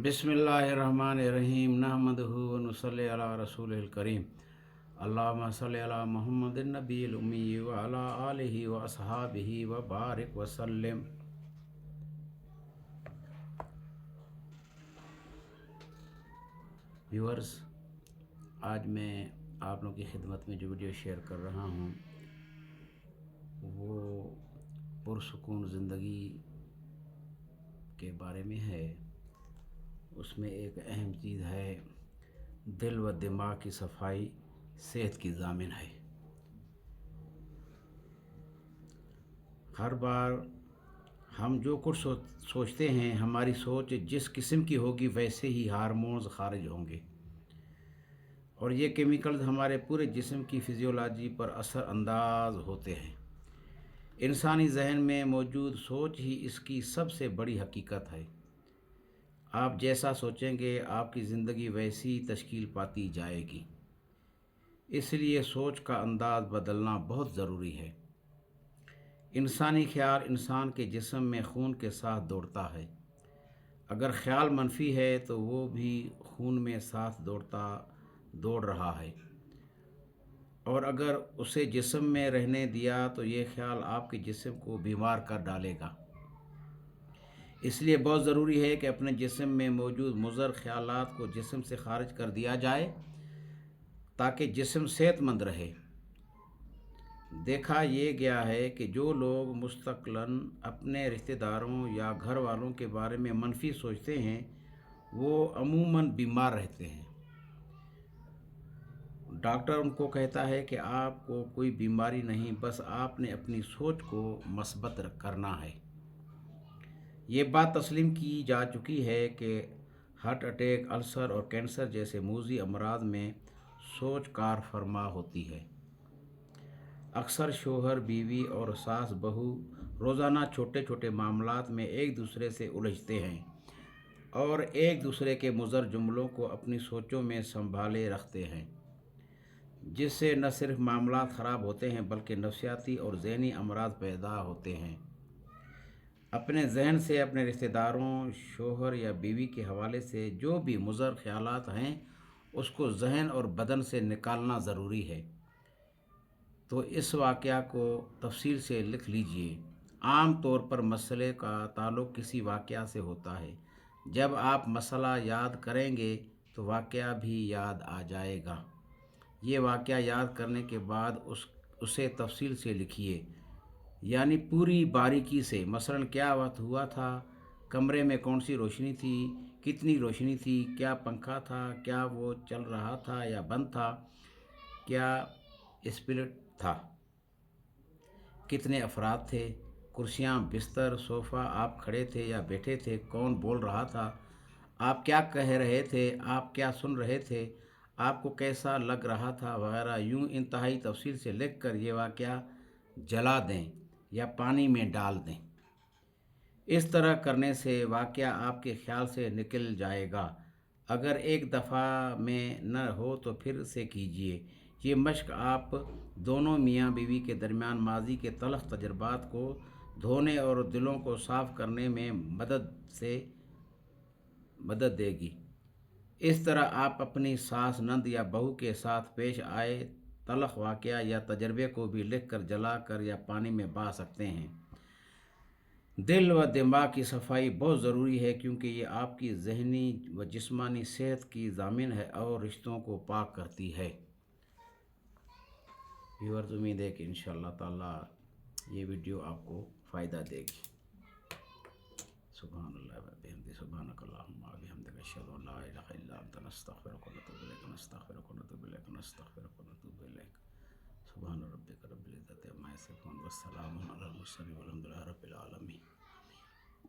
बिस्मिल्लाहिर्रहमानिर्रहीम नहमदुहु व नुसल्ली अला रसूलिल करीम अल्लाहुम्मा सल्लि अला मुहम्मदिन नबिय्यिल उम्मी व अला आलिहि व अस्हाबिहि व बारिक व सल्लिम। व्यूअर्स, आज मैं आप लोगों की खिदमत में जो वीडियो शेयर कर रहा हूँ वो पुरसुकून ज़िंदगी के बारे में है। उसमें एक अहम चीज़ है, दिल व दिमाग की सफाई सेहत की ज़ामिन है। हर बार हम जो कुछ सोचते हैं, हमारी सोच जिस किस्म की होगी वैसे ही हार्मोन्स खारिज होंगे और ये केमिकल्स हमारे पूरे जिस्म की फिजियोलॉजी पर असर अंदाज होते हैं। इंसानी जहन में मौजूद सोच ही इसकी सबसे बड़ी हकीकत है। आप जैसा सोचेंगे आपकी ज़िंदगी वैसी तश्कील पाती जाएगी। इसलिए सोच का अंदाज़ बदलना बहुत ज़रूरी है। इंसानी ख्याल इंसान के जिस्म में खून के साथ दौड़ता है। अगर ख्याल मनफी है तो वो भी खून में साथ दौड़ रहा है, और अगर उसे जिस्म में रहने दिया तो ये ख्याल आपके जिस्म को बीमार कर डालेगा। इसलिए बहुत ज़रूरी है कि अपने जिस्म में मौजूद मुज़र ख्यालात को जिस्म से खारिज कर दिया जाए ताकि जिस्म सेहतमंद रहे। देखा ये गया है कि जो लोग मुस्तक़िलन अपने रिश्तेदारों या घर वालों के बारे में मनफी सोचते हैं वो अमूमन बीमार रहते हैं। डॉक्टर उनको कहता है कि आपको कोई बीमारी नहीं, बस आपने अपनी सोच को मस्बत करना है। ये बात तस्लीम की जा चुकी है कि हार्ट अटैक, अल्सर और कैंसर जैसे मूज़ी अमराज में सोच कार फरमा होती है। अक्सर शोहर बीवी और सास बहू रोज़ाना छोटे छोटे मामलात में एक दूसरे से उलझते हैं और एक दूसरे के मुज़र जुमलों को अपनी सोचों में संभाले रखते हैं, जिससे न सिर्फ मामलात ख़राब होते हैं बल्कि नफसियाती और ज़हनी अमराज पैदा होते हैं। अपने जहन से अपने रिश्तेदारों, शोहर या बीवी के हवाले से जो भी मुज़र ख्यालात हैं उसको जहन और बदन से निकालना ज़रूरी है। तो इस वाक़या को तफसील से लिख लीजिए। आम तौर पर मसले का ताल्लुक़ किसी वाक़या से होता है। जब आप मसला याद करेंगे तो वाक़या भी याद आ जाएगा। ये वाक़या याद करने के बाद उसे तफसील से लिखिए, यानी पूरी बारीकी से। मसलन क्या वक्त हुआ था, कमरे में कौन सी रोशनी थी, कितनी रोशनी थी, क्या पंखा था, क्या वो चल रहा था या बंद था, क्या स्पिरिट था, कितने अफराद थे, कुर्सियाँ, बिस्तर, सोफ़ा, आप खड़े थे या बैठे थे, कौन बोल रहा था, आप क्या कह रहे थे, आप क्या सुन रहे थे, आपको कैसा लग रहा था वगैरह। यूँ इंतहाई तफसील से लिख कर ये वाक़या जला दें या पानी में डाल दें। इस तरह करने से वाक़या आपके ख्याल से निकल जाएगा। अगर एक दफ़ा में न हो तो फिर से कीजिए। ये मश्क आप दोनों मियाँ बीवी के दरमियान माजी के तलख़ तजुर्बात को धोने और दिलों को साफ़ करने में मदद देगी। इस तरह आप अपनी सास, नंद या बहू के साथ पेश आए तलख़ वाक़या या तजर्बे को भी लिख कर, जला कर या पानी में बहा सकते हैं। दिल व दिमाग की सफाई बहुत ज़रूरी है क्योंकि ये आपकी ज़हनी व जिस्मानी सेहत की ज़ामिन है और रिश्तों को पाक करती है। व्यूअर्स, उम्मीद है कि इंशाअल्लाह ताला ये वीडियो आपको फ़ायदा देगी। सुभानअल्लाह व बिहम्दिही, सुभानकल्लाहुम्मा व बिहम्दिका, अशहदु अन ला इलाहा इल्ला अंता, नस्तगफिरुका व नतूबु इलैक, नस्तगफिरुका व नतूबु इलैक, नस्तगफिरुका व नतूबु इलैक। सुभान रब्बिका रब्बिल इज़्ज़ति अम्मा यसिफून व सलामुन अलल मुरसलीन वल्हम्दुलिल्लाहि रब्बिल आलमीन।